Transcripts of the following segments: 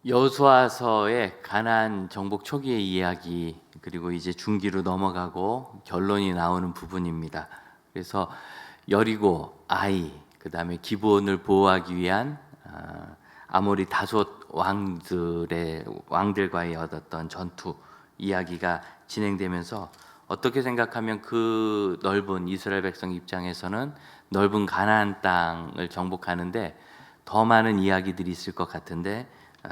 여호수아서의 가나안 정복 초기의 이야기, 그리고 이제 중기로 넘어가고 결론이 나오는 부분입니다. 그래서 여리고, 아이, 그다음에 기브온을 보호하기 위한 아모리 다섯 왕들과의 어떤 전투 이야기가 진행되면서, 어떻게 생각하면 그 넓은 이스라엘 백성 입장에서는 넓은 가나안 땅을 정복하는데 더 많은 이야기들이 있을 것 같은데,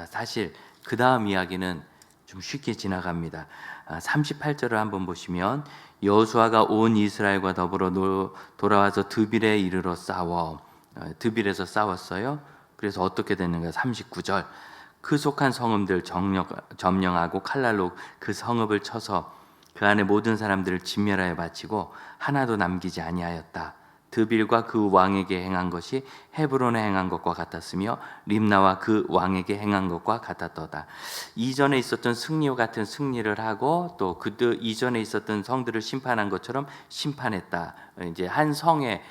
사실 그 다음 이야기는 좀 쉽게 지나갑니다. 38절을 한번 보시면, 여호수아가 온 이스라엘과 더불어 돌아와서 드빌에 이르러 싸워. 드빌에서 싸웠어요. 그래서 어떻게 됐는가? 39절, 그 속한 성읍들 점령하고 칼날로 그 성읍을 쳐서 그 안에 모든 사람들을 진멸하여 바치고 하나도 남기지 아니하였다. 드빌과 그 왕에게 행한 것이 헤브론에 행한 것과 같았으며 림나와 그 왕에게 행한 것과 같았도다. 이전에 있었던 승리와 같은 승리를 하고, 또 그들 이전에 있었던 성들을 심판한 것처럼 심판했다. 이제 한 성의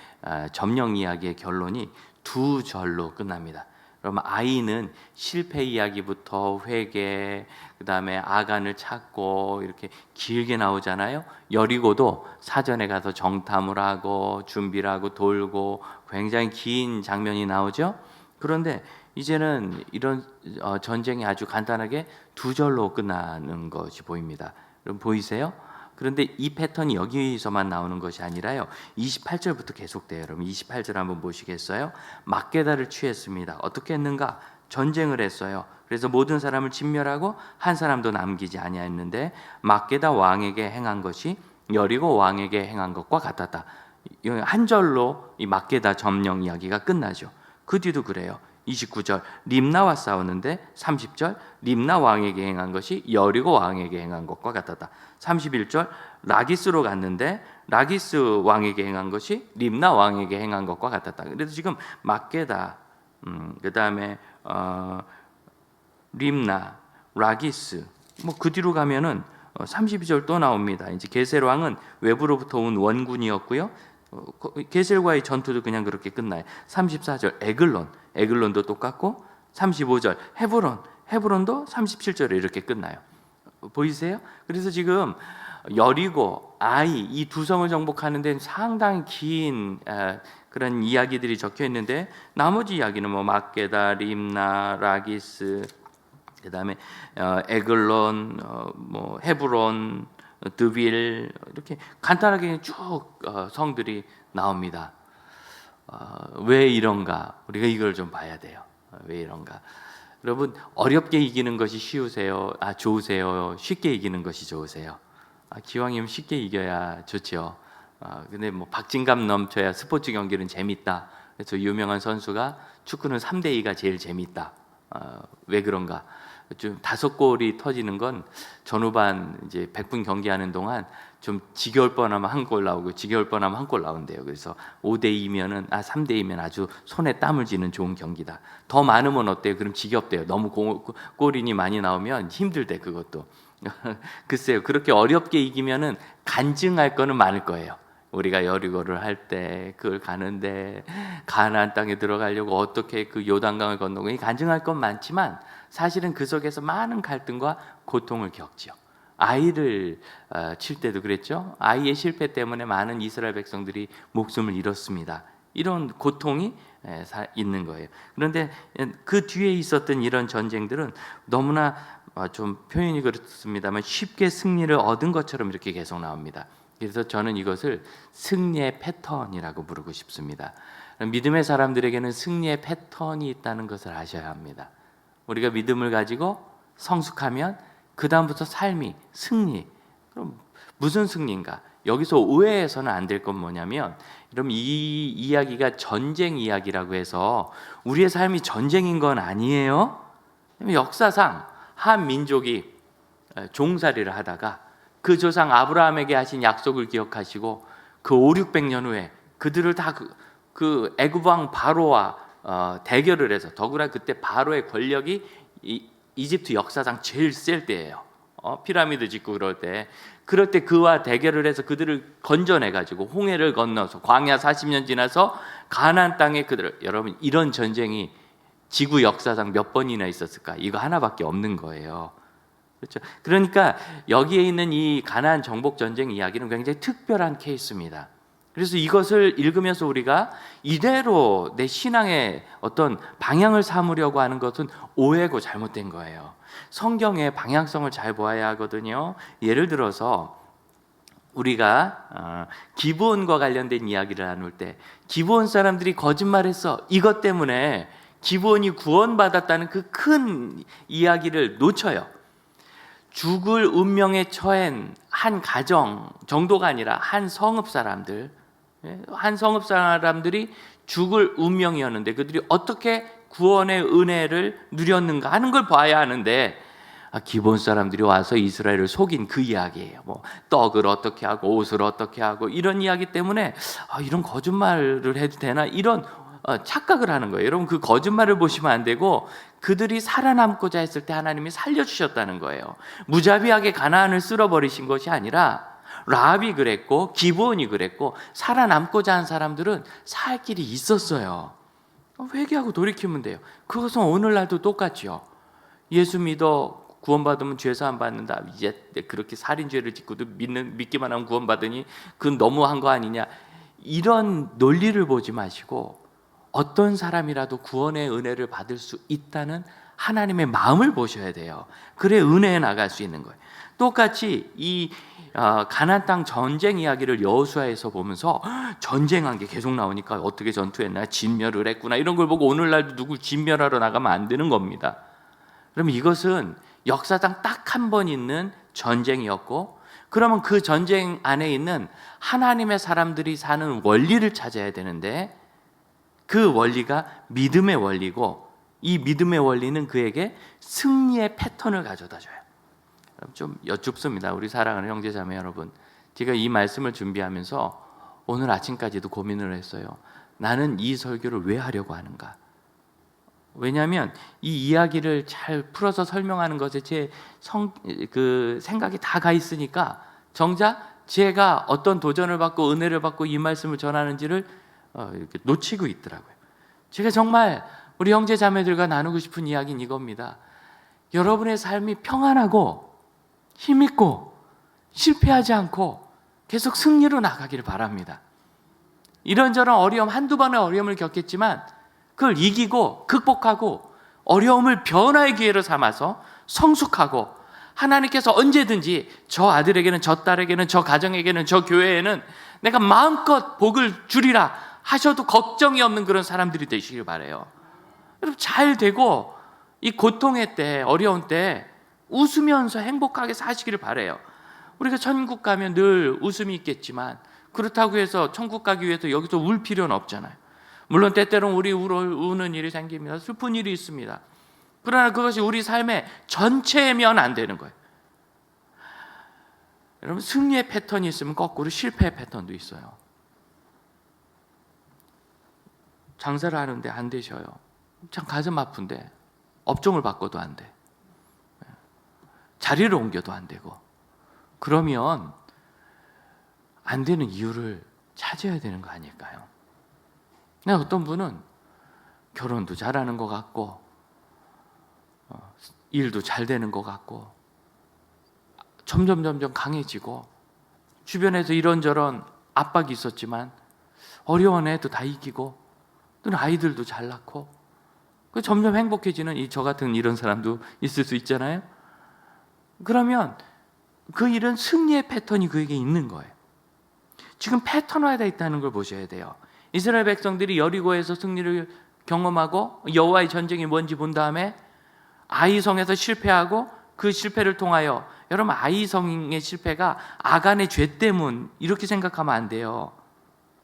점령 이야기의 결론이 두 절로 끝납니다. 그러면 아이는 실패 이야기부터 회개, 그 다음에 아간을 찾고 이렇게 길게 나오잖아요. 여리고도 사전에 가서 정탐을 하고 준비를 하고 돌고 굉장히 긴 장면이 나오죠. 그런데 이제는 이런 전쟁이 아주 간단하게 두 절로 끝나는 것이 보입니다. 여러분 보이세요? 그런데 이 패턴이 여기서만 나오는 것이 아니라요, 28절부터 계속돼요. 여러분 28절 한번 보시겠어요? 막게다를 취했습니다. 어떻게 했는가? 전쟁을 했어요. 그래서 모든 사람을 진멸하고 한 사람도 남기지 아니하였는데 막게다 왕에게 행한 것이 여리고 왕에게 행한 것과 같았다. 한 절로 이 막게다 점령 이야기가 끝나죠. 그 뒤도 그래요. 29절, 림나와 싸우는데 30절, 림나 왕에게 행한 것이 여리고 왕에게 행한 것과 같았다. 31절, 라기스로 갔는데 라기스 왕에게 행한 것이 림나 왕에게 행한 것과 같았다. 그래서 지금 막게다, 그 다음에 림나, 라기스, 뭐 그 뒤로 가면은 32절 또 나옵니다. 이제 게셀 왕은 외부로부터 온 원군이었고요. 게셀과의 전투도 그냥 그렇게 끝나요. 34절 에글론도 똑같고, 35절 헤브론도 37절에 이렇게 끝나요. 보이세요? 그래서 지금 여리고, 아이, 이 두 성을 정복하는 데는 상당히 긴 그런 이야기들이 적혀 있는데, 나머지 이야기는 뭐 막게다, 림나, 라기스, 그 다음에 에글론, 뭐 헤브론, 드빌, 이렇게 간단하게 쭉 성들이 나옵니다. 왜 이런가? 우리가 이걸 좀 봐야 돼요. 왜 이런가? 여러분, 어렵게 이기는 것이 쉬우세요? 좋으세요? 쉽게 이기는 것이 좋으세요? 기왕이면 쉽게 이겨야 좋죠. 근데 뭐 박진감 넘쳐야 스포츠 경기는 재밌다. 그래서 유명한 선수가 축구는 3대2가 제일 재밌다. 왜 그런가? 좀 5골이 터지는 건 전후반 이제 100분 경기하는 동안 좀 지겨울 뻔하면 한 골 나오고 지겨울 뻔하면 한 골 나온대요. 그래서 5대2면은 3대2면 아주 손에 땀을 쥐는 좋은 경기다. 더 많으면 어때요? 그럼 지겹대요. 너무 골인이 많이 나오면 힘들대 그것도. 글쎄요. 그렇게 어렵게 이기면은 간증할 거는 많을 거예요. 우리가 여리고를 할 때, 그걸 가는데 가나안 땅에 들어가려고 어떻게 그 요단강을 건너고, 간증할 건 많지만 사실은 그 속에서 많은 갈등과 고통을 겪죠. 아이를 칠 때도 그랬죠. 아이의 실패 때문에 많은 이스라엘 백성들이 목숨을 잃었습니다. 이런 고통이 있는 거예요. 그런데 그 뒤에 있었던 이런 전쟁들은 너무나 좀 표현이 그렇습니다만 쉽게 승리를 얻은 것처럼 이렇게 계속 나옵니다. 그래서 저는 이것을 승리의 패턴이라고 부르고 싶습니다. 믿음의 사람들에게는 승리의 패턴이 있다는 것을 아셔야 합니다. 우리가 믿음을 가지고 성숙하면 그 다음부터 삶이 승리. 그럼 무슨 승리인가? 여기서 오해해서는 안 될 건 뭐냐면, 그럼 이 이야기가 전쟁 이야기라고 해서 우리의 삶이 전쟁인 건 아니에요. 역사상 한 민족이 종살이를 하다가 그 조상 아브라함에게 하신 약속을 기억하시고 그 500-600년 후에 그들을 다 그 애굽 왕 바로와 대결을 해서, 더구나 그때 바로의 권력이 이집트 역사상 제일 셀 때예요. 피라미드 짓고 그럴 때 그와 대결을 해서 그들을 건져내 가지고 홍해를 건너서 광야 40년 지나서 가나안 땅에 그들을, 여러분 이런 전쟁이 지구 역사상 몇 번이나 있었을까? 이거 하나밖에 없는 거예요. 그렇죠? 그러니까 여기에 있는 이 가나안 정복 전쟁 이야기는 굉장히 특별한 케이스입니다. 그래서 이것을 읽으면서 우리가 이대로 내 신앙의 어떤 방향을 삼으려고 하는 것은 오해고 잘못된 거예요. 성경의 방향성을 잘 보아야 하거든요. 예를 들어서 우리가 기브온과 관련된 이야기를 나눌 때 기브온 사람들이 거짓말했어, 이것 때문에 기브온이 구원받았다는 그 큰 이야기를 놓쳐요. 죽을 운명에 처한 한 가정 정도가 아니라 한 성읍 사람들이 죽을 운명이었는데 그들이 어떻게 구원의 은혜를 누렸는가 하는 걸 봐야 하는데, 기본 사람들이 와서 이스라엘을 속인 그 이야기예요. 뭐 떡을 어떻게 하고 옷을 어떻게 하고 이런 이야기 때문에 이런 거짓말을 해도 되나, 이런 착각을 하는 거예요. 여러분, 그 거짓말을 보시면 안 되고 그들이 살아남고자 했을 때 하나님이 살려주셨다는 거예요. 무자비하게 가나안을 쓸어버리신 것이 아니라 라합이 그랬고 기브온이 그랬고 살아남고자 한 사람들은 살 길이 있었어요. 회개하고 돌이키면 돼요. 그것은 오늘날도 똑같죠. 예수 믿어 구원받으면 죄사함 받는다, 이제 그렇게 살인죄를 짓고도 믿기만 하면 구원받으니 그건 너무한 거 아니냐, 이런 논리를 보지 마시고 어떤 사람이라도 구원의 은혜를 받을 수 있다는 하나님의 마음을 보셔야 돼요. 그래 은혜에 나갈 수 있는 거예요. 똑같이 이 가나안 땅 전쟁 이야기를 여호수아에서 보면서 전쟁한 게 계속 나오니까 어떻게 전투했나, 진멸을 했구나, 이런 걸 보고 오늘날도 누굴 진멸하러 나가면 안 되는 겁니다. 그럼 이것은 역사상 딱 한 번 있는 전쟁이었고, 그러면 그 전쟁 안에 있는 하나님의 사람들이 사는 원리를 찾아야 되는데, 그 원리가 믿음의 원리고, 이 믿음의 원리는 그에게 승리의 패턴을 가져다 줘요. 좀 여쭙습니다. 우리 사랑하는 형제자매 여러분, 제가 이 말씀을 준비하면서 오늘 아침까지도 고민을 했어요. 나는 이 설교를 왜 하려고 하는가? 왜냐하면 이 이야기를 잘 풀어서 설명하는 것에 제 생각이 다 가 있으니까 정작 제가 어떤 도전을 받고 은혜를 받고 이 말씀을 전하는지를 이렇게 놓치고 있더라고요. 제가 정말 우리 형제 자매들과 나누고 싶은 이야기는 이겁니다. 여러분의 삶이 평안하고 힘있고 실패하지 않고 계속 승리로 나가기를 바랍니다. 이런저런 어려움, 한두 번의 어려움을 겪겠지만 그걸 이기고 극복하고 어려움을 변화의 기회로 삼아서 성숙하고, 하나님께서 언제든지 저 아들에게는, 저 딸에게는, 저 가정에게는, 저 교회에는 내가 마음껏 복을 주리라 하셔도 걱정이 없는 그런 사람들이 되시길 바라요. 여러분, 잘 되고 이 고통의 때, 어려운 때 웃으면서 행복하게 사시기를 바라요. 우리가 천국 가면 늘 웃음이 있겠지만 그렇다고 해서 천국 가기 위해서 여기서 울 필요는 없잖아요. 물론 때때로는 우리 우는 일이 생깁니다. 슬픈 일이 있습니다. 그러나 그것이 우리 삶의 전체면 안 되는 거예요. 여러분, 승리의 패턴이 있으면 거꾸로 실패의 패턴도 있어요. 장사를 하는데 안 되셔요. 참 가슴 아픈데 업종을 바꿔도 안 돼. 자리를 옮겨도 안 되고. 그러면 안 되는 이유를 찾아야 되는 거 아닐까요? 어떤 분은 결혼도 잘하는 것 같고 일도 잘 되는 것 같고 점점 강해지고 주변에서 이런저런 압박이 있었지만 어려운 애도 다 이기고 또는 아이들도 잘 낳고 점점 행복해지는 저 같은 이런 사람도 있을 수 있잖아요. 그러면 그 일은 승리의 패턴이 그에게 있는 거예요. 지금 패턴화되어 있다는 걸 보셔야 돼요. 이스라엘 백성들이 여리고에서 승리를 경험하고 여호와의 전쟁이 뭔지 본 다음에 아이성에서 실패하고 그 실패를 통하여, 여러분, 아이성의 실패가 아간의 죄 때문, 이렇게 생각하면 안 돼요.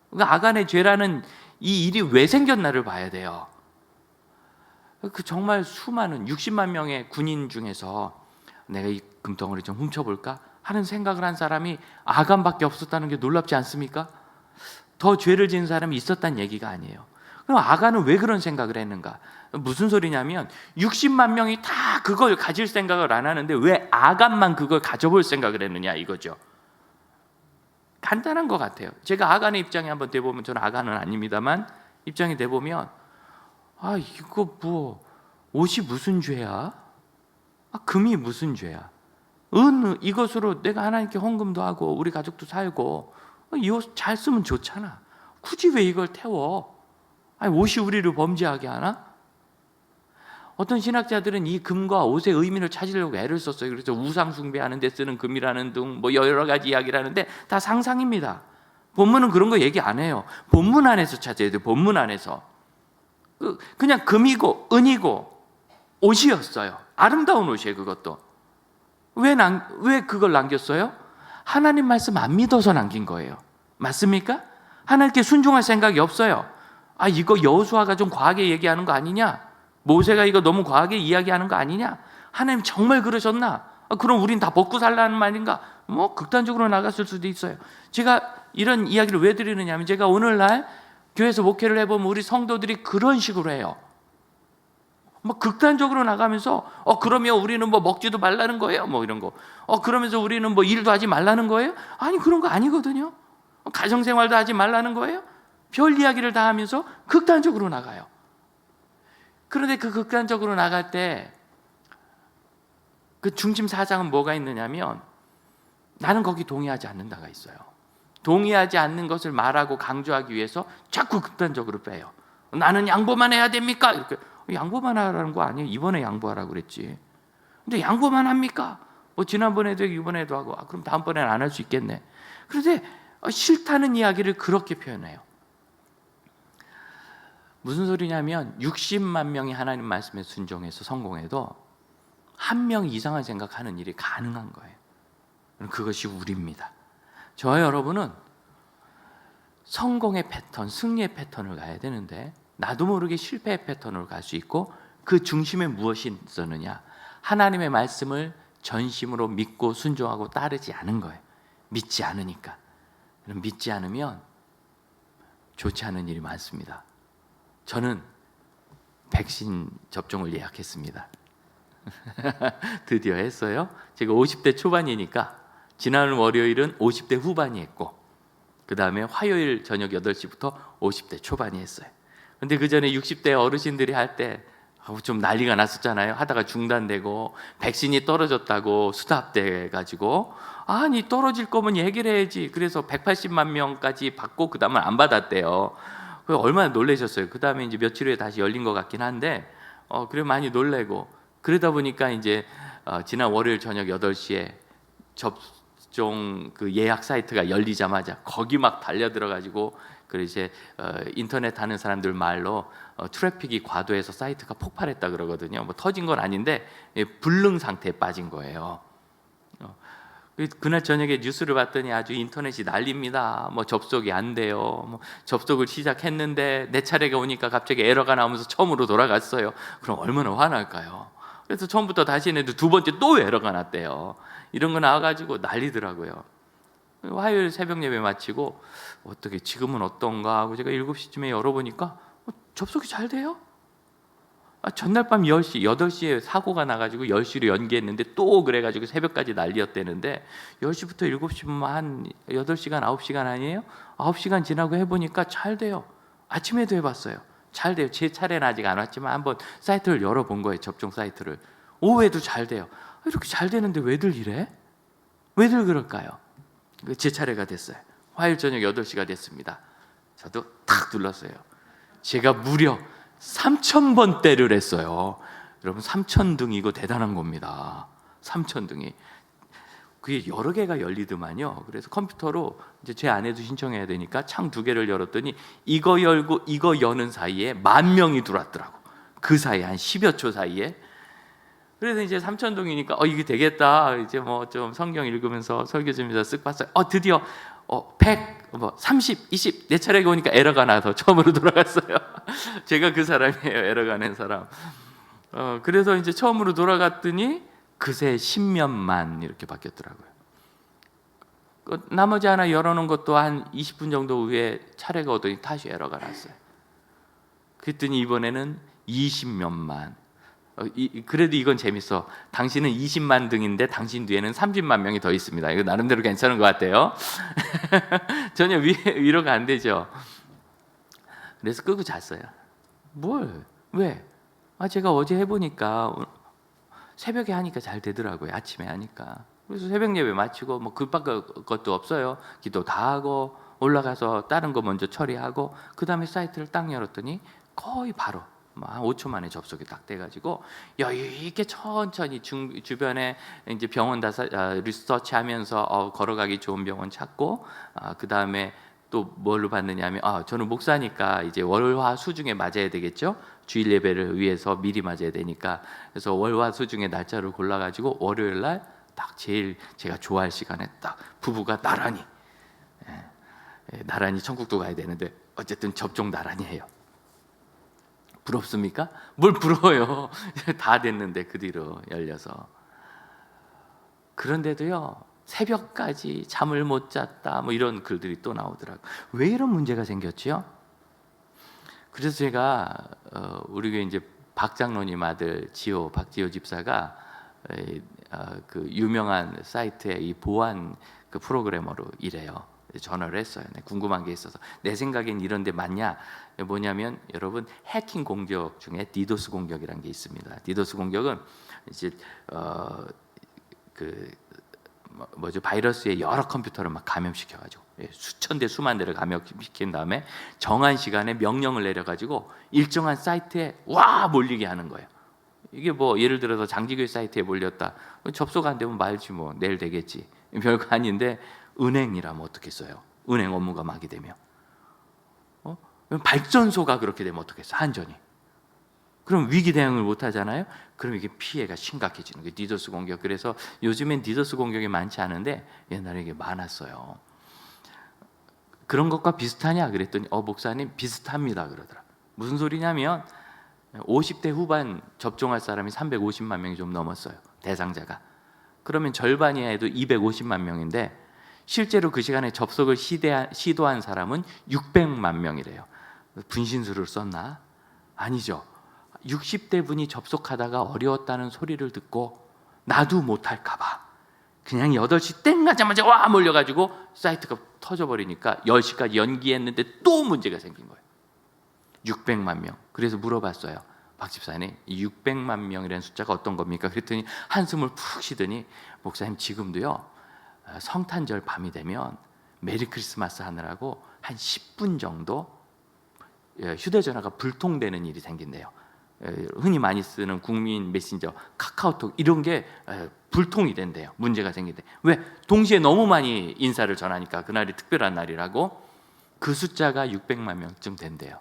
그러니까 아간의 죄라는 이 일이 왜 생겼나를 봐야 돼요. 그 정말 수많은 60만 명의 군인 중에서 내가 이 금덩어리 좀 훔쳐볼까 하는 생각을 한 사람이 아간밖에 없었다는 게 놀랍지 않습니까? 더 죄를 지은 사람이 있었다는 얘기가 아니에요. 그럼 아간은 왜 그런 생각을 했는가? 무슨 소리냐면 60만 명이 다 그걸 가질 생각을 안 하는데 왜 아간만 그걸 가져볼 생각을 했느냐 이거죠. 간단한 것 같아요. 제가 아간의 입장에 한번 돼보면, 저는 아간은 아닙니다만 입장이 돼보면 아, 이거 뭐 옷이 무슨 죄야? 아, 금이 무슨 죄야? 이것으로 내가 하나님께 헌금도 하고 우리 가족도 살고 이 옷 잘 쓰면 좋잖아. 굳이 왜 이걸 태워? 아니, 옷이 우리를 범죄하게 하나? 어떤 신학자들은 이 금과 옷의 의미를 찾으려고 애를 썼어요. 그래서 우상 숭배하는 데 쓰는 금이라는 등 뭐 여러 가지 이야기를 하는데 다 상상입니다. 본문은 그런 거 얘기 안 해요. 본문 안에서 찾아야 돼요. 본문 안에서. 그냥 금이고 은이고 옷이었어요. 아름다운 옷이에요. 그것도. 왜 그걸 남겼어요? 하나님 말씀 안 믿어서 남긴 거예요. 맞습니까? 하나님께 순종할 생각이 없어요. 아, 이거 여호수아가 좀 과하게 얘기하는 거 아니냐? 모세가 이거 너무 과하게 이야기하는 거 아니냐? 하나님 정말 그러셨나? 아, 그럼 우린 다 벗고 살라는 말인가? 뭐 극단적으로 나갔을 수도 있어요. 제가 이런 이야기를 왜 드리느냐면, 제가 오늘날 교회에서 목회를 해보면 우리 성도들이 그런 식으로 해요. 뭐 극단적으로 나가면서 그러면 우리는 뭐 먹지도 말라는 거예요, 뭐 이런 거. 그러면서 우리는 뭐 일도 하지 말라는 거예요? 아니, 그런 거 아니거든요. 가정생활도 하지 말라는 거예요? 별 이야기를 다 하면서 극단적으로 나가요. 그런데 그 극단적으로 나갈 때 그 중심 사상은 뭐가 있느냐면, 나는 거기 동의하지 않는다가 있어요. 동의하지 않는 것을 말하고 강조하기 위해서 자꾸 극단적으로 빼요. 나는 양보만 해야 됩니까? 이렇게. 양보만 하라는 거 아니에요. 이번에 양보하라고 그랬지. 근데 양보만 합니까? 뭐 지난번에도 이번에도 하고, 그럼 다음번에는 안 할 수 있겠네. 그런데 싫다는 이야기를 그렇게 표현해요. 무슨 소리냐면 60만 명이 하나님 말씀에 순종해서 성공해도 한 명 이상을 생각하는 일이 가능한 거예요. 그것이 우리입니다. 저와 여러분은 성공의 패턴, 승리의 패턴을 가야 되는데, 나도 모르게 실패의 패턴으로 갈 수 있고, 그 중심에 무엇이 있었느냐? 하나님의 말씀을 전심으로 믿고 순종하고 따르지 않은 거예요. 믿지 않으니까. 믿지 않으면 좋지 않은 일이 많습니다. 저는 백신 접종을 예약했습니다. 드디어 했어요. 제가 50대 초반이니까 지난 월요일은 50대 후반이 했고, 그 다음에 화요일 저녁 8시부터 50대 초반이 했어요. 근데 그 전에 60대 어르신들이 할 때 좀 난리가 났었잖아요. 하다가 중단되고 백신이 떨어졌다고 수답돼 가지고, 아니 떨어질 거면 얘기를 해야지. 그래서 180만 명까지 받고 그 다음은 안 받았대요. 얼마나 놀라셨어요. 그 다음에 이제 며칠 후에 다시 열린 것 같긴 한데, 그래 많이 놀래고, 그러다 보니까 이제 지난 월요일 저녁 8시에 접종 그 예약 사이트가 열리자마자 거기 막 달려들어 가지고, 그리고 이제 인터넷 하는 사람들 말로 트래픽이 과도해서 사이트가 폭발했다 그러거든요. 뭐 터진 건 아닌데 불능 상태에 빠진 거예요. 그날 저녁에 뉴스를 봤더니 아주 인터넷이 난립니다. 뭐 접속이 안 돼요. 뭐 접속을 시작했는데 내 차례가 오니까 갑자기 에러가 나오면서 처음으로 돌아갔어요. 그럼 얼마나 화날까요? 그래서 처음부터 다시 했는데 두 번째 또 에러가 났대요. 이런 거 나와가지고 난리더라고요. 화요일 새벽 예배 마치고 어떻게 지금은 어떤가 하고 제가 7시쯤에 열어보니까 접속이 잘 돼요? 전날 밤 10시, 8시에 사고가 나가지고 10시로 연기했는데 또 그래가지고 새벽까지 난리였대는데, 10시부터 7시면 한 8시간, 9시간 아니에요? 9시간 지나고 해보니까 잘 돼요. 아침에도 해봤어요. 잘 돼요. 제 차례는 아직 안 왔지만 한번 사이트를 열어본 거예요. 접종 사이트를. 오후에도 잘 돼요. 이렇게 잘 되는데 왜들 이래? 왜들 그럴까요? 제 차례가 됐어요. 화요일 저녁 8시가 됐습니다. 저도 탁 눌렀어요. 제가 무려 3,000번대를 했어요. 여러분 3,000등 이거 대단한 겁니다. 3,000등이. 그게 여러 개가 열리더만요. 그래서 컴퓨터로 이제 제 아내도 신청해야 되니까 창 2개를 열었더니 이거 열고 이거 여는 사이에 10,000명이 들어왔더라고. 그 사이에 한 10여 초 사이에. 그래서 이제 3,000등이니까 이게 되겠다. 이제 뭐 좀 성경 읽으면서 설교 좀 해서 쓱 봤어요. 드디어 100, 30, 20 내 차례가 오니까 에러가 나서 처음으로 돌아갔어요. 제가 그 사람이에요. 에러가 낸 사람. 그래서 이제 처음으로 돌아갔더니 그새 10몇만 이렇게 바뀌었더라고요. 나머지 하나 열어놓은 것도 한 20분 정도 후에 차례가 오더니 다시 에러가 났어요. 그랬더니 이번에는 20몇만. 그래도 이건 재밌어. 당신은 20만 등인데 당신 뒤에는 30만 명이 더 있습니다. 이거 나름대로 괜찮은 것 같아요. 전혀 위로가 안 되죠. 그래서 끄고 잤어요. 뭘 왜? 제가 어제 해보니까 새벽에 하니까 잘 되더라고요. 아침에 하니까. 그래서 새벽 예배 마치고 뭐 급할 것도 없어요. 기도 다 하고 올라가서 다른 거 먼저 처리하고 그 다음에 사이트를 딱 열었더니 거의 바로 한 5초 만에 접속이 딱 돼가지고 여유 있게 천천히 주변에 이제 병원 다 리서치하면서 걸어가기 좋은 병원 찾고 그 다음에 또 뭘로 받느냐면 저는 목사니까 이제 월화 수중에 맞아야 되겠죠. 주일 예배를 위해서 미리 맞아야 되니까 그래서 월화 수중에 날짜를 골라가지고 월요일 날 딱 제일 제가 좋아할 시간에 딱 부부가 나란히 나란히 천국도 가야 되는데 어쨌든 접종 나란히 해요. 부럽습니까? 뭘 부러워요. 다 됐는데 그 뒤로 열려서. 그런데도요 새벽까지 잠을 못 잤다 뭐 이런 글들이 또 나오더라고요. 왜 이런 문제가 생겼지요? 그래서 제가 우리 교회 이제 박 장로님 아들 박지호 집사가 그 유명한 사이트의 이 보안 그 프로그래머로 일해요. 전화를 했어요. 궁금한 게 있어서 내 생각엔 이런 데 맞냐? 뭐냐면 여러분 해킹 공격 중에 디도스 공격이라는 게 있습니다. 디도스 공격은 이제 바이러스에 여러 컴퓨터를 막 감염시켜가지고 수천 대 수만 대를 감염시킨 다음에 정한 시간에 명령을 내려가지고 일정한 사이트에 몰리게 하는 거예요. 이게 뭐 예를 들어서 장지교회 사이트에 몰렸다. 접속 안 되면 말지 뭐 내일 되겠지. 별거 아닌데 은행이라면 어떻겠어요? 은행 업무가 막이 되면 발전소가 그렇게 되면 어떻겠어요? 한전이. 그럼 위기 대응을 못 하잖아요. 그럼 이게 피해가 심각해지는 거예요. 디도스 공격. 그래서 요즘엔 디도스 공격이 많지 않은데 옛날에 이게 많았어요. 그런 것과 비슷하냐 그랬더니 목사님 비슷합니다 그러더라. 무슨 소리냐면 50대 후반 접종할 사람이 350만 명이 좀 넘었어요. 대상자가. 그러면 절반이야 해도 250만 명인데 실제로 그 시간에 접속을 시도한 사람은 600만 명이래요. 분신술을 썼나? 아니죠. 60대 분이 접속하다가 어려웠다는 소리를 듣고 나도 못할까 봐 그냥 8시 땡 가자마자 몰려가지고 사이트가 터져버리니까 10시까지 연기했는데 또 문제가 생긴 거예요. 600만 명. 그래서 물어봤어요. 박 집사님, 이 600만 명이라는 숫자가 어떤 겁니까? 그랬더니 한숨을 푹 쉬더니 목사님 지금도요 성탄절 밤이 되면 메리 크리스마스 하느라고 한 10분 정도 휴대전화가 불통되는 일이 생긴대요. 흔히 많이 쓰는 국민 메신저, 카카오톡 이런 게 불통이 된대요. 문제가 생긴대. 왜? 동시에 너무 많이 인사를 전하니까 그날이 특별한 날이라고. 그 숫자가 600만 명쯤 된대요.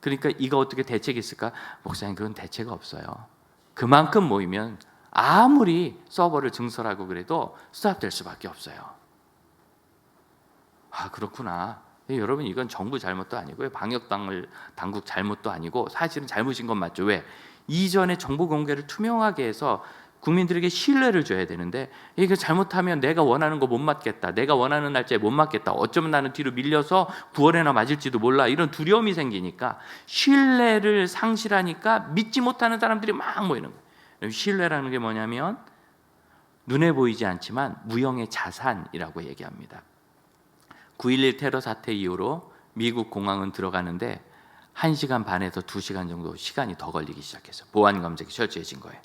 그러니까 이거 어떻게 대책이 있을까? 목사님 그런 대책 없어요. 그만큼 모이면 아무리 서버를 증설하고 그래도 스탑될 수밖에 없어요. 그렇구나. 여러분 이건 정부 잘못도 아니고요. 방역 당국 잘못도 아니고 사실은 잘못인 건 맞죠. 왜? 이전에 정보 공개를 투명하게 해서 국민들에게 신뢰를 줘야 되는데 이게 잘못하면 내가 원하는 거 못 맞겠다. 내가 원하는 날짜에 못 맞겠다. 어쩌면 나는 뒤로 밀려서 9월에나 맞을지도 몰라. 이런 두려움이 생기니까 신뢰를 상실하니까 믿지 못하는 사람들이 막 모이는 거예요. 신뢰라는 게 뭐냐면 눈에 보이지 않지만 무형의 자산이라고 얘기합니다. 9.11 테러 사태 이후로 미국 공항은 들어가는데 1시간 반에서 2시간 정도 시간이 더 걸리기 시작했어요. 보안 검색이 철저해진 거예요.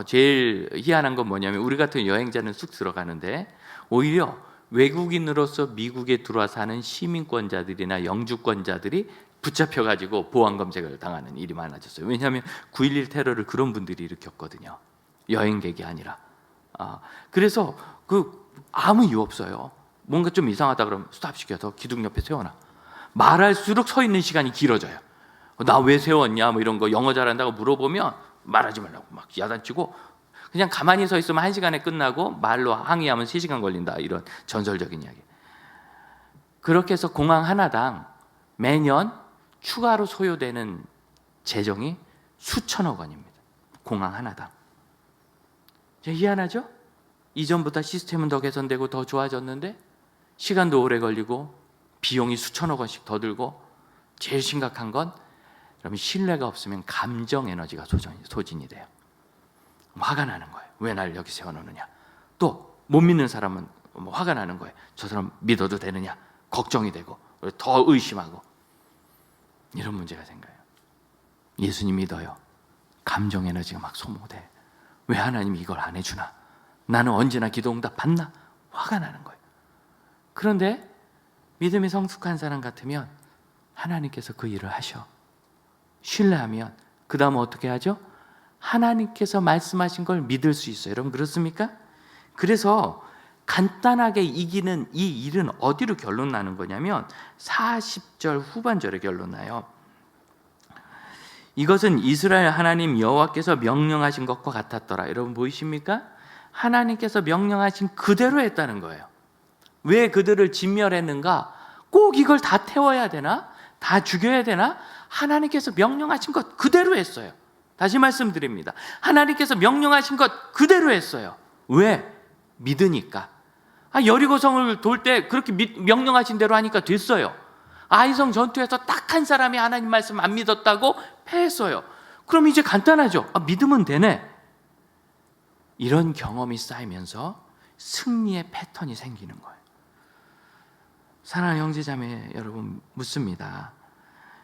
제일 희한한 건 뭐냐면 우리 같은 여행자는 쑥 들어가는데 오히려 외국인으로서 미국에 들어와 사는 시민권자들이나 영주권자들이 붙잡혀가지고 보안 검색을 당하는 일이 많아졌어요. 왜냐하면 9.11 테러를 그런 분들이 일으켰거든요. 여행객이 아니라. 그래서 아무 이유 없어요. 뭔가 좀 이상하다 그러면 스탑시켜서 기둥 옆에 세워놔. 말할수록 서 있는 시간이 길어져요. 나 왜 세웠냐 뭐 이런 거 영어 잘한다고 물어보면 말하지 말라고 막 야단치고 그냥 가만히 서 있으면 1시간에 끝나고 말로 항의하면 3시간 걸린다 이런 전설적인 이야기. 그렇게 해서 공항 하나당 매년 추가로 소요되는 재정이 수천억 원입니다. 공항 하나당. 희한하죠? 이전보다 시스템은 더 개선되고 더 좋아졌는데 시간도 오래 걸리고 비용이 수천억 원씩 더 들고 제일 심각한 건 여러분 신뢰가 없으면 감정 에너지가 소진이 돼요. 화가 나는 거예요. 왜 날 여기 세워놓느냐. 또 못 믿는 사람은 화가 나는 거예요. 저 사람 믿어도 되느냐. 걱정이 되고 더 의심하고 이런 문제가 생겨요. 예수님 믿어요. 감정 에너지가 막 소모돼. 왜 하나님이 이걸 안 해주나? 나는 언제나 기도 응답 받나? 화가 나는 거예요. 그런데 믿음이 성숙한 사람 같으면 하나님께서 그 일을 하셔. 신뢰하면 그 다음 어떻게 하죠? 하나님께서 말씀하신 걸 믿을 수 있어요. 여러분 그렇습니까? 그래서 간단하게 이기는 이 일은 어디로 결론 나는 거냐면 40절 후반절에 결론 나요. 이것은 이스라엘 하나님 여호와께서 명령하신 것과 같았더라. 여러분 보이십니까? 하나님께서 명령하신 그대로 했다는 거예요. 왜 그들을 진멸했는가? 꼭 이걸 다 태워야 되나? 다 죽여야 되나? 하나님께서 명령하신 것 그대로 했어요. 다시 말씀드립니다. 하나님께서 명령하신 것 그대로 했어요. 왜? 믿으니까. 여리고성을 돌 때 그렇게 명령하신 대로 하니까 됐어요. 아이성 전투에서 딱 한 사람이 하나님 말씀 안 믿었다고 패했어요. 그럼 이제 간단하죠. 믿으면 되네. 이런 경험이 쌓이면서 승리의 패턴이 생기는 거예요. 사랑하는 형제자매 여러분 묻습니다.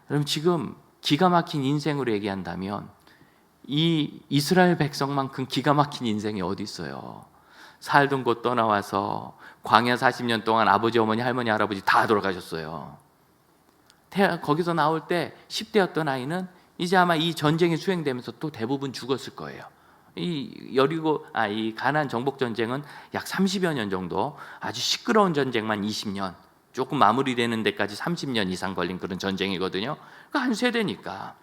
여러분 지금 기가 막힌 인생으로 얘기한다면 이 이스라엘 백성만큼 기가 막힌 인생이 어디 있어요? 살던 곳 떠나와서 광야 40년 동안 아버지, 어머니, 할머니, 할아버지 다 돌아가셨어요. 거기서 나올 때 10대였던 아이는 이제 아마 이 전쟁이 수행되면서 또 대부분 죽었을 거예요. 이 가나안 정복 전쟁은 약 30여 년 정도, 아주 시끄러운 전쟁만 20년, 조금 마무리되는 데까지 30년 이상 걸린 그런 전쟁이거든요. 그러니까 한 세대니까.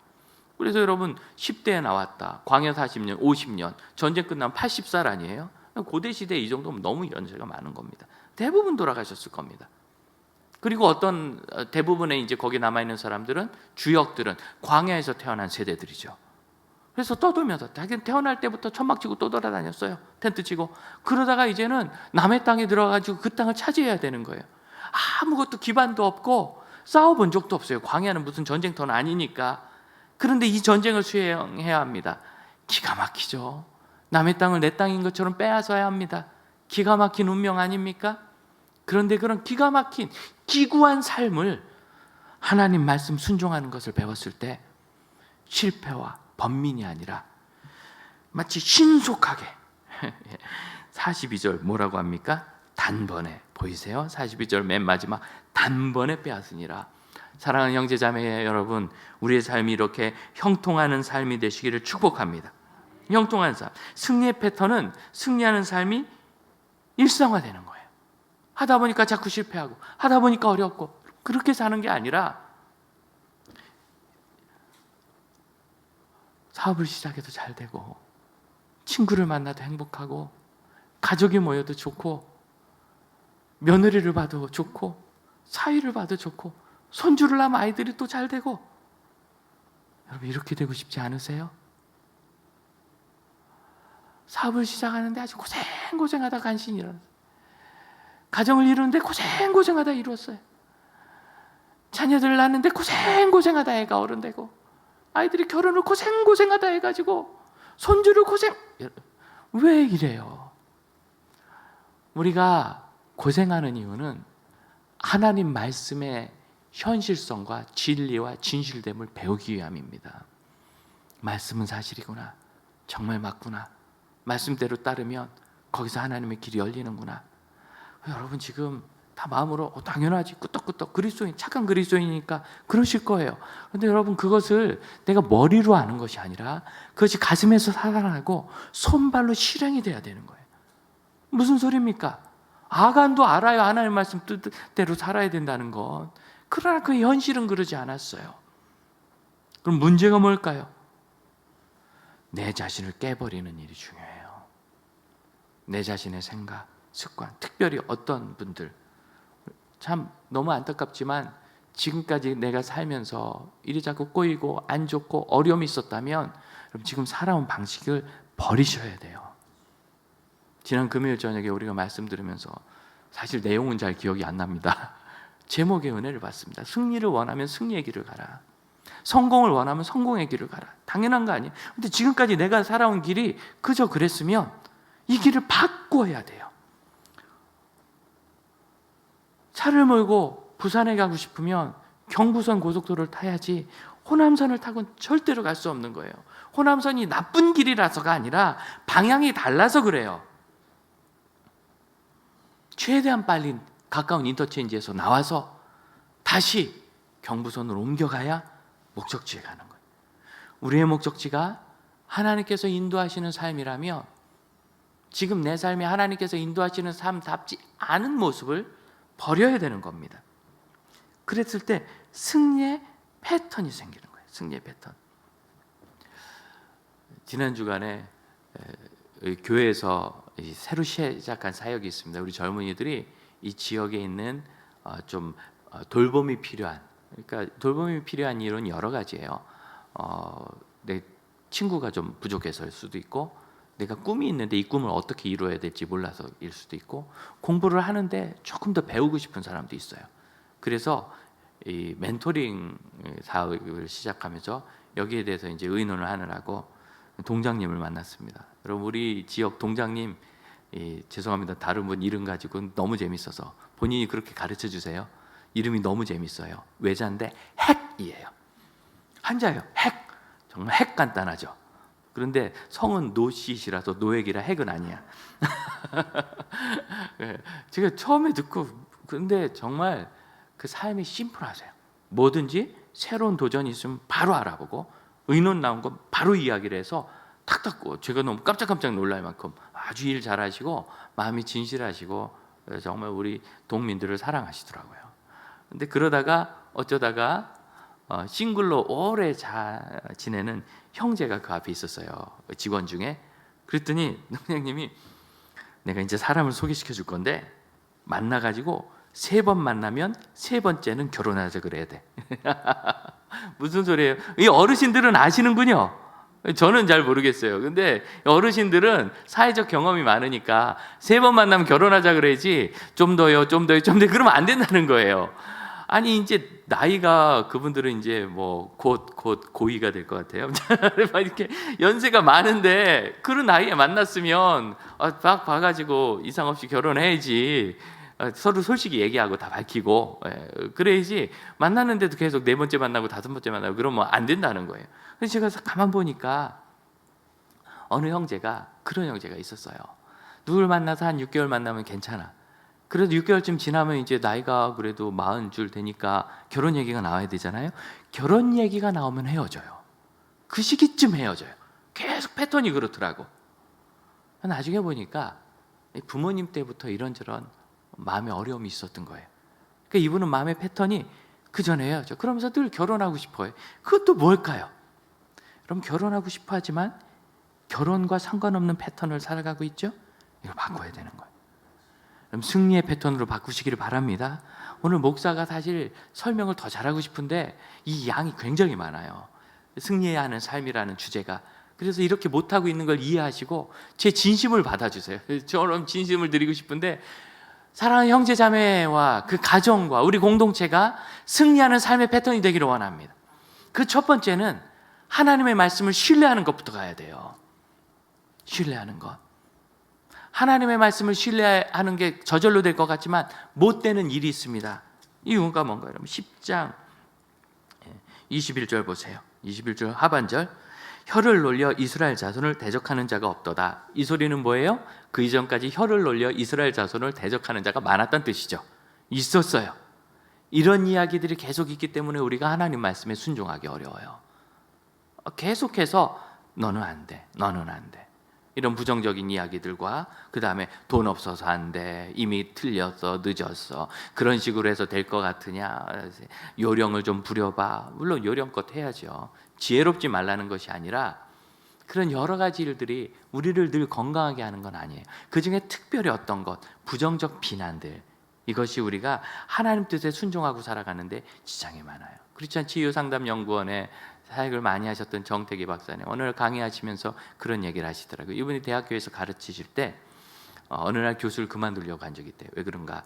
그래서 여러분 10대에 나왔다. 광야 40년, 50년, 전쟁 끝나면 80살 아니에요? 고대 시대에 이 정도면 너무 연세가 많은 겁니다. 대부분 돌아가셨을 겁니다. 그리고 어떤 대부분의 이제 거기 남아 있는 사람들은 주역들은 광야에서 태어난 세대들이죠. 그래서 떠돌면서 태어날 때부터 천막 치고 또 돌아다녔어요. 텐트 치고. 그러다가 이제는 남의 땅에 들어가지고 그 땅을 차지해야 되는 거예요. 아무것도 기반도 없고 싸워본 적도 없어요. 광야는 무슨 전쟁터는 아니니까. 그런데 이 전쟁을 수행해야 합니다. 기가 막히죠. 남의 땅을 내 땅인 것처럼 빼앗아야 합니다. 기가 막힌 운명 아닙니까? 그런데 그런 기가 막힌 기구한 삶을 하나님 말씀 순종하는 것을 배웠을 때 실패와 번민이 아니라 마치 신속하게 42절 뭐라고 합니까? 단번에 보이세요? 42절 맨 마지막 단번에 빼앗으니라. 사랑하는 형제자매 여러분, 우리의 삶이 이렇게 형통하는 삶이 되시기를 축복합니다. 형통한 삶, 승리의 패턴은 승리하는 삶이 일상화되는 거예요. 하다 보니까 자꾸 실패하고 하다 보니까 어렵고 그렇게 사는 게 아니라 사업을 시작해도 잘 되고 친구를 만나도 행복하고 가족이 모여도 좋고 며느리를 봐도 좋고 사위를 봐도 좋고 손주를 낳으면 아이들이 또 잘 되고. 여러분 이렇게 되고 싶지 않으세요? 사업을 시작하는데 아주 고생하다 간신히 일어났어요. 가정을 이루는데 고생하다 이루었어요. 자녀들을 낳는데 고생하다 애가 어른되고 아이들이 결혼을 고생하다 해가지고 손주를 왜 이래요? 우리가 고생하는 이유는 하나님 말씀의 현실성과 진리와 진실됨을 배우기 위함입니다. 말씀은 사실이구나. 정말 맞구나. 말씀대로 따르면 거기서 하나님의 길이 열리는구나. 여러분 지금 다 마음으로 당연하지 끄떡끄떡 그리스도인 착한 그리스도인이니까 그러실 거예요. 그런데 여러분 그것을 내가 머리로 아는 것이 아니라 그것이 가슴에서 살아나고 손발로 실행이 돼야 되는 거예요. 무슨 소리입니까? 아간도 알아요. 하나님 말씀 뜻대로 살아야 된다는 것. 그러나 그 현실은 그러지 않았어요. 그럼 문제가 뭘까요? 내 자신을 깨버리는 일이 중요해요. 내 자신의 생각, 습관, 특별히 어떤 분들 참 너무 안타깝지만 지금까지 내가 살면서 일이 자꾸 꼬이고 안 좋고 어려움이 있었다면 여러분 지금 살아온 방식을 버리셔야 돼요. 지난 금요일 저녁에 우리가 말씀 들으면서 사실 내용은 잘 기억이 안 납니다. 제목의 은혜를 받습니다. 승리를 원하면 승리의 길을 가라. 성공을 원하면 성공의 길을 가라. 당연한 거 아니에요? 근데 지금까지 내가 살아온 길이 그저 그랬으면 이 길을 바꿔야 돼요. 차를 몰고 부산에 가고 싶으면 경부선 고속도로를 타야지 호남선을 타고는 절대로 갈 수 없는 거예요. 호남선이 나쁜 길이라서가 아니라 방향이 달라서 그래요. 최대한 빨리 가까운 인터체인지에서 나와서 다시 경부선으로 옮겨가야 목적지에 가는 거예요. 우리의 목적지가 하나님께서 인도하시는 삶이라면 지금 내 삶이 하나님께서 인도하시는 삶답지 않은 모습을 버려야 되는 겁니다. 그랬을 때 승리의 패턴이 생기는 거예요. 승리의 패턴. 지난 주간에 교회에서 새로 시작한 사역이 있습니다. 우리 젊은이들이 이 지역에 있는 좀 돌봄이 필요한, 그러니까 돌봄이 필요한 이유는 여러 가지예요. 내 친구가 좀 부족해서일 수도 있고, 내가 꿈이 있는데 이 꿈을 어떻게 이루어야 될지 몰라서일 수도 있고, 공부를 하는데 조금 더 배우고 싶은 사람도 있어요. 그래서 이 멘토링 사업을 시작하면서 여기에 대해서 이제 의논을 하느라고 동장님을 만났습니다. 여러분, 우리 지역 동장님, 죄송합니다. 다른 분 이름 가지고 너무 재밌어서 본인이 그렇게 가르쳐 주세요. 이름이 너무 재밌어요. 외자인데 핵이에요. 한자예요. 핵. 정말 핵 간단하죠. 그런데 성은 노씨시라서 노액이라 핵은 아니야. 제가 처음에 듣고, 근데 정말 그 삶이 심플하세요. 뭐든지 새로운 도전이 있으면 바로 알아보고, 의논 나온 건 바로 이야기를 해서 탁탁, 제가 너무 깜짝깜짝 놀랄 만큼 아주 일 잘하시고 마음이 진실하시고 정말 우리 동민들을 사랑하시더라고요. 근데 그러다가 어쩌다가 싱글로 오래 지내는 형제가 그 앞에 있었어요. 직원 중에. 그랬더니 동장님이 내가 이제 사람을 소개시켜 줄 건데 만나가지고 3번 만나면 3번째는 결혼하자 그래야 돼. 무슨 소리예요? 이 어르신들은 아시는군요. 저는 잘 모르겠어요. 근데 어르신들은 사회적 경험이 많으니까 3번 만나면 결혼하자 그래야지 좀 더요, 좀 더요, 좀 더요 그러면 안 된다는 거예요. 아니 이제 나이가 그분들은 이제 뭐 곧 고이가 될 것 같아요. 이렇게 연세가 많은데 그런 나이에 만났으면 딱 봐가지고 이상 없이 결혼해야지. 서로 솔직히 얘기하고 다 밝히고 그래야지. 만났는데도 계속 4번째 만나고 5번째 만나고 그러면 안 된다는 거예요. 그래서 제가 가만 보니까 어느 형제가, 그런 형제가 있었어요. 누굴 만나서 한 6개월 만나면 괜찮아. 그래도 6개월쯤 지나면 이제 나이가 그래도 40줄 되니까 결혼 얘기가 나와야 되잖아요. 결혼 얘기가 나오면 헤어져요. 그 시기쯤 헤어져요. 계속 패턴이 그렇더라고. 나중에 보니까 부모님 때부터 이런저런 마음의 어려움이 있었던 거예요. 그러니까 이분은 마음의 패턴이 그 전에 헤어져. 그러면서 늘 결혼하고 싶어요. 그것도 뭘까요? 그럼 결혼하고 싶어 하지만 결혼과 상관없는 패턴을 살아가고 있죠? 이걸 바꿔야 되는 거예요. 그럼 승리의 패턴으로 바꾸시기를 바랍니다. 오늘 목사가 사실 설명을 더 잘하고 싶은데 이 양이 굉장히 많아요. 승리해야 하는 삶이라는 주제가. 그래서 이렇게 못하고 있는 걸 이해하시고 제 진심을 받아주세요. 저는 진심을 드리고 싶은데 사랑하는 형제 자매와 그 가정과 우리 공동체가 승리하는 삶의 패턴이 되기를 원합니다. 그 첫 번째는 하나님의 말씀을 신뢰하는 것부터 가야 돼요. 신뢰하는 것. 하나님의 말씀을 신뢰하는 게 저절로 될 것 같지만 못 되는 일이 있습니다. 이유가 뭔가요? 여러분 10장 21절 보세요. 21절 하반절. 혀를 놀려 이스라엘 자손을 대적하는 자가 없도다. 이 소리는 뭐예요? 그 이전까지 혀를 놀려 이스라엘 자손을 대적하는 자가 많았다는 뜻이죠. 있었어요. 이런 이야기들이 계속 있기 때문에 우리가 하나님 말씀에 순종하기 어려워요. 계속해서 너는 안 돼, 너는 안 돼. 이런 부정적인 이야기들과 그 다음에 돈 없어서 안 돼, 이미 틀렸어, 늦었어, 그런 식으로 해서 될 것 같으냐, 요령을 좀 부려봐. 물론 요령껏 해야죠. 지혜롭지 말라는 것이 아니라 그런 여러 가지 일들이 우리를 늘 건강하게 하는 건 아니에요. 그 중에 특별히 어떤 것, 부정적 비난들, 이것이 우리가 하나님 뜻에 순종하고 살아가는데 지장이 많아요. 크리스천 치유상담연구원에 사역을 많이 하셨던 정태기 박사님 오늘 강의하시면서 그런 얘기를 하시더라고요. 이분이 대학교에서 가르치실 때 어느 날 교수를 그만두려고 한 적이 있대요. 왜 그런가?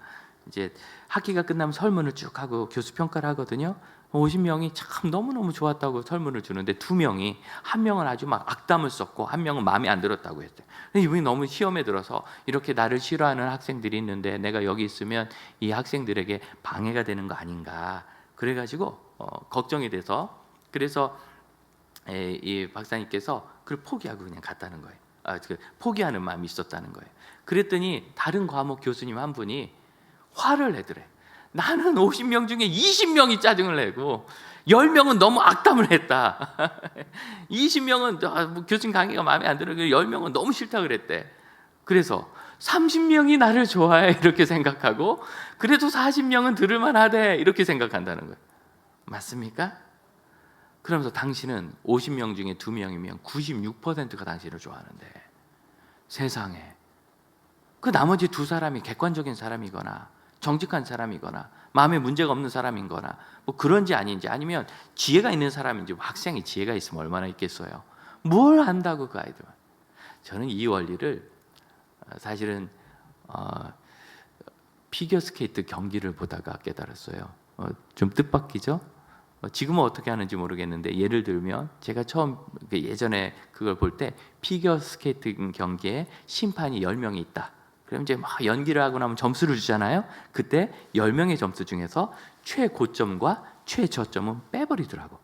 이제 학기가 끝나면 설문을 쭉 하고 교수 평가를 하거든요. 50명이 참 너무너무 좋았다고 설문을 주는데 2명이, 한 명은 아주 막 악담을 썼고 한 명은 마음에 안 들었다고 했어요. 근데 이분이 너무 시험에 들어서 이렇게 나를 싫어하는 학생들이 있는데 내가 여기 있으면 이 학생들에게 방해가 되는 거 아닌가, 그래가지고 걱정이 돼서 그래서 이 박사님께서 그걸 포기하고 그냥 갔다는 거예요. 포기하는 마음이 있었다는 거예요. 그랬더니 다른 과목 교수님 한 분이 화를 내더래. 나는 50명 중에 20명이 짜증을 내고 10명은 너무 악담을 했다. 20명은 교수님 강의가 마음에 안 들어. 10명은 너무 싫다 그랬대. 그래서 30명이 나를 좋아해 이렇게 생각하고 그래도 40명은 들을만 하대 이렇게 생각한다는 거예요. 맞습니까? 그러면서 당신은 50명 중에 2명이면 96%가 당신을 좋아하는데 세상에 그 나머지 2사람이 객관적인 사람이거나 정직한 사람이거나 마음에 문제가 없는 사람인거나 뭐 그런지 아닌지 아니면 지혜가 있는 사람인지 학생이 지혜가 있으면 얼마나 있겠어요. 뭘 안다고 그 아이들. 저는 이 원리를 사실은 피겨스케이트 경기를 보다가 깨달았어요. 좀 뜻밖이죠? 지금은 어떻게 하는지 모르겠는데 예를 들면 제가 처음 예전에 그걸 볼 때 피겨스케이트 경기에 심판이 10명이 있다. 그럼 이제 막 연기를 하고 나면 점수를 주잖아요. 그때 10명의 점수 중에서 최고점과 최저점은 빼버리더라고.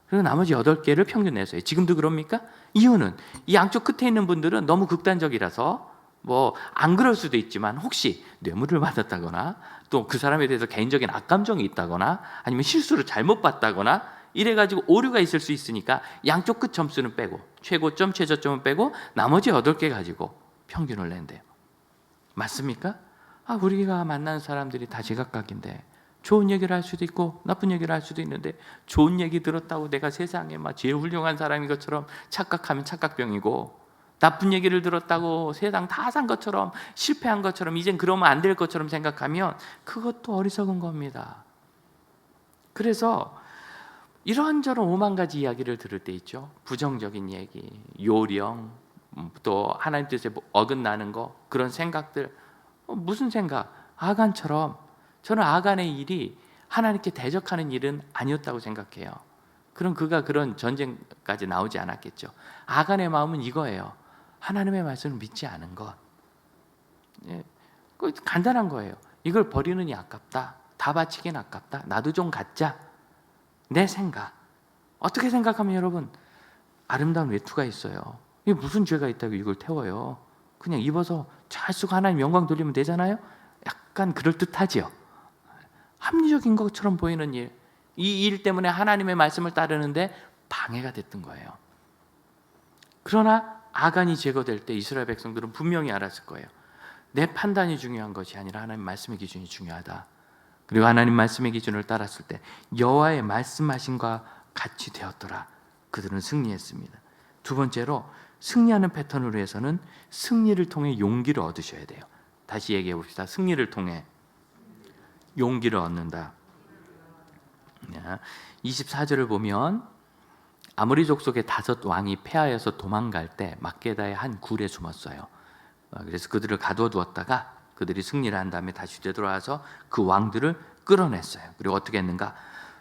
그리고 나머지 8개를 평균 내서요. 지금도 그럽니까? 이유는 이 양쪽 끝에 있는 분들은 너무 극단적이라서 뭐 안 그럴 수도 있지만 혹시 뇌물을 받았다거나 또 그 사람에 대해서 개인적인 악감정이 있다거나 아니면 실수를 잘못 봤다거나 이래가지고 오류가 있을 수 있으니까 양쪽 끝 점수는 빼고 최고점, 최저점은 빼고 나머지 8개 가지고 평균을 낸대요. 맞습니까? 우리가 만나는 사람들이 다 제각각인데 좋은 얘기를 할 수도 있고 나쁜 얘기를 할 수도 있는데 좋은 얘기 들었다고 내가 세상에 막 제일 훌륭한 사람인 것처럼 착각하면 착각병이고 나쁜 얘기를 들었다고 세상 다 산 것처럼 실패한 것처럼 이젠 그러면 안 될 것처럼 생각하면 그것도 어리석은 겁니다. 그래서 이런저런 5만 가지 이야기를 들을 때 있죠. 부정적인 얘기, 요령, 또 하나님 뜻에 어긋나는 거 그런 생각들. 무슨 생각? 아간처럼 저는 아간의 일이 하나님께 대적하는 일은 아니었다고 생각해요. 그럼 그가 그런 전쟁까지 나오지 않았겠죠. 아간의 마음은 이거예요. 하나님의 말씀을 믿지 않은 것. 간단한 거예요. 이걸 버리느니 아깝다. 다 바치긴 아깝다. 나도 좀 갖자. 내 생각. 어떻게 생각하면 여러분 아름다운 외투가 있어요. 이게 무슨 죄가 있다고 이걸 태워요. 그냥 입어서 잘 쓰고 하나님 영광 돌리면 되잖아요. 약간 그럴듯하지요. 합리적인 것처럼 보이는 일. 이 일 때문에 하나님의 말씀을 따르는데 방해가 됐던 거예요. 그러나 아간이 제거될 때 이스라엘 백성들은 분명히 알았을 거예요. 내 판단이 중요한 것이 아니라 하나님 말씀의 기준이 중요하다. 그리고 하나님 말씀의 기준을 따랐을 때 여호와의 말씀하신과 같이 되었더라. 그들은 승리했습니다. 두 번째로 승리하는 패턴으로 해서는 승리를 통해 용기를 얻으셔야 돼요. 다시 얘기해 봅시다. 승리를 통해 용기를 얻는다. 24절을 보면 아모리 족속의 5 왕이 패하여서 도망갈 때 막게다의 한 굴에 숨었어요. 그래서 그들을 가둬두었다가 그들이 승리를 한 다음에 다시 되돌아와서 그 왕들을 끌어냈어요. 그리고 어떻게 했는가?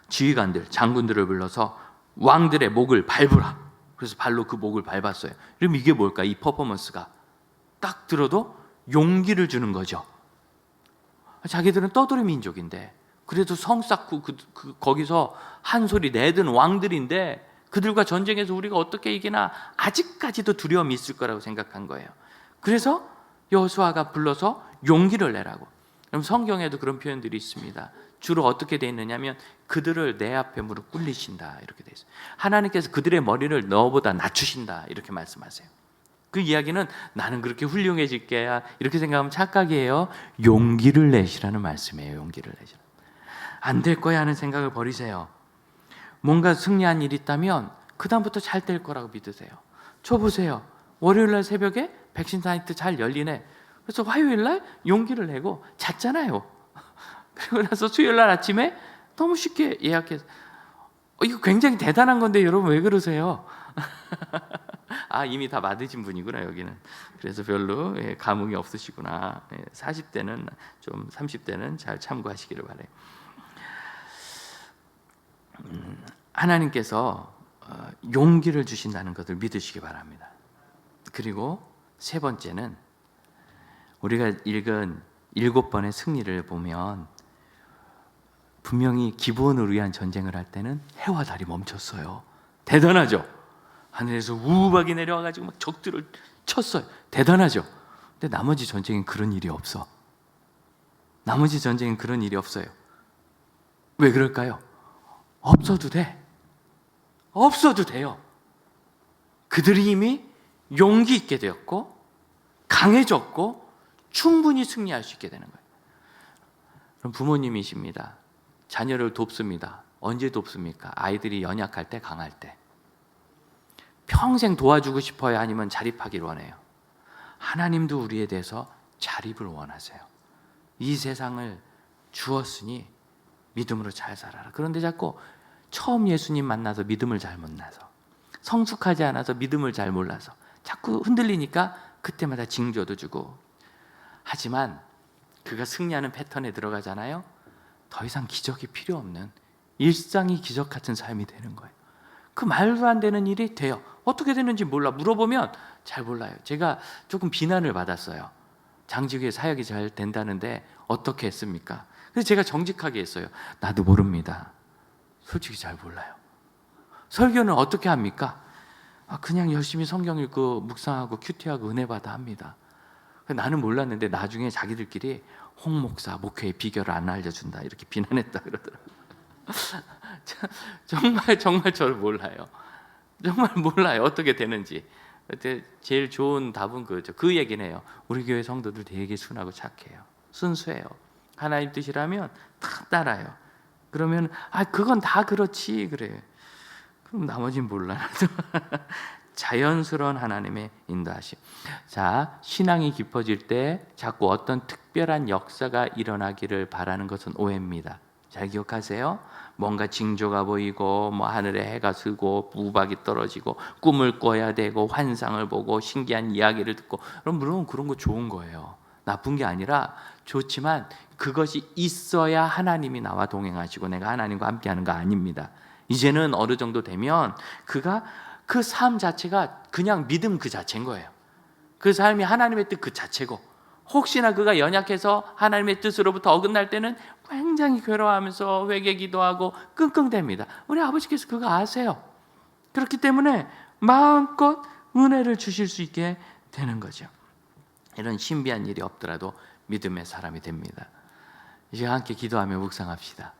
지휘관들, 장군들을 불러서 왕들의 목을 밟으라. 그래서 발로 그 목을 밟았어요. 그럼 이게 뭘까? 이 퍼포먼스가 딱 들어도 용기를 주는 거죠. 자기들은 떠돌이 민족인데 그래도 성 쌓고 거기서 한 소리 내든 왕들인데 그들과 전쟁에서 우리가 어떻게 이기나 아직까지도 두려움이 있을 거라고 생각한 거예요. 그래서 여호수아가 불러서 용기를 내라고. 그럼 성경에도 그런 표현들이 있습니다. 주로 어떻게 돼 있느냐면 그들을 내 앞에 무릎 꿇리신다 이렇게 돼 있어요. 하나님께서 그들의 머리를 너보다 낮추신다 이렇게 말씀하세요. 그 이야기는 나는 그렇게 훌륭해질 게야 이렇게 생각하면 착각이에요. 용기를 내시라는 말씀이에요. 용기를 내시라. 안 될 거야 하는 생각을 버리세요. 뭔가 승리한 일이 있다면 그 다음부터 잘 될 거라고 믿으세요. 저 보세요. 월요일날 새벽에 백신 사이트 잘 열리네. 그래서 화요일날 용기를 내고 잤잖아요. 그리고 나서 수요일날 아침에 너무 쉽게 예약해서 이거 굉장히 대단한 건데 여러분 왜 그러세요? 이미 다 맞으신 분이구나 여기는. 그래서 별로 감흥이 없으시구나. 40대는 좀 30대는 잘 참고하시기를 바래요. 하나님께서 용기를 주신다는 것을 믿으시기 바랍니다. 그리고 세 번째는 우리가 읽은 7번의 승리를 보면 분명히 기본을 위한 전쟁을 할 때는 해와 달이 멈췄어요. 대단하죠? 하늘에서 우박이 내려와가지고 막 적들을 쳤어요. 대단하죠? 근데 나머지 전쟁엔 그런 일이 없어. 나머지 전쟁엔 그런 일이 없어요. 왜 그럴까요? 없어도 돼. 없어도 돼요. 그들이 이미 용기 있게 되었고 강해졌고 충분히 승리할 수 있게 되는 거예요. 그럼 부모님이십니다. 자녀를 돕습니다. 언제 돕습니까? 아이들이 연약할 때, 강할 때. 평생 도와주고 싶어요? 아니면 자립하기를 원해요? 하나님도 우리에 대해서 자립을 원하세요. 이 세상을 주었으니 믿음으로 잘 살아라. 그런데 자꾸 처음 예수님 만나서 믿음을 잘 못 나서, 성숙하지 않아서 믿음을 잘 몰라서 자꾸 흔들리니까 그때마다 징조도 주고, 하지만 그가 승리하는 패턴에 들어가잖아요. 더 이상 기적이 필요 없는 일상이 기적 같은 삶이 되는 거예요. 그 말도 안 되는 일이 돼요. 어떻게 되는지 몰라. 물어보면 잘 몰라요. 제가 조금 비난을 받았어요. 장지교회 사역이 잘 된다는데 어떻게 했습니까? 그래서 제가 정직하게 했어요. 나도 모릅니다. 솔직히 잘 몰라요. 설교는 어떻게 합니까? 그냥 열심히 성경 읽고 묵상하고 큐티하고 은혜 받아 합니다. 나는 몰랐는데 나중에 자기들끼리 홍 목사 목회의 비결을 안 알려준다 이렇게 비난했다 그러더라고요. 정말 저를 몰라요. 정말 몰라요. 어떻게 되는지. 제일 좋은 답은 그거죠. 그 얘기는 해요. 우리 교회 성도들 되게 순하고 착해요. 순수해요. 하나님 뜻이라면 다 따라요. 그러면 그건 다 그렇지 그래요. 그럼 나머지는 몰라요. 자연스러운 하나님의 인도하심. 자, 신앙이 깊어질 때 자꾸 어떤 특별한 역사가 일어나기를 바라는 것은 오해입니다. 잘 기억하세요. 뭔가 징조가 보이고 뭐 하늘에 해가 뜨고 우박이 떨어지고 꿈을 꿔야 되고 환상을 보고 신기한 이야기를 듣고, 그럼 물론 그런 거 좋은 거예요. 나쁜 게 아니라 좋지만 그것이 있어야 하나님이 나와 동행하시고 내가 하나님과 함께하는 거 아닙니다. 이제는 어느 정도 되면 그가 그 삶 자체가 그냥 믿음 그 자체인 거예요. 그 삶이 하나님의 뜻 그 자체고, 혹시나 그가 연약해서 하나님의 뜻으로부터 어긋날 때는 굉장히 괴로워하면서 회개 기도하고 끙끙댑니다. 우리 아버지께서 그거 아세요. 그렇기 때문에 마음껏 은혜를 주실 수 있게 되는 거죠. 이런 신비한 일이 없더라도 믿음의 사람이 됩니다. 이제 함께 기도하며 묵상합시다.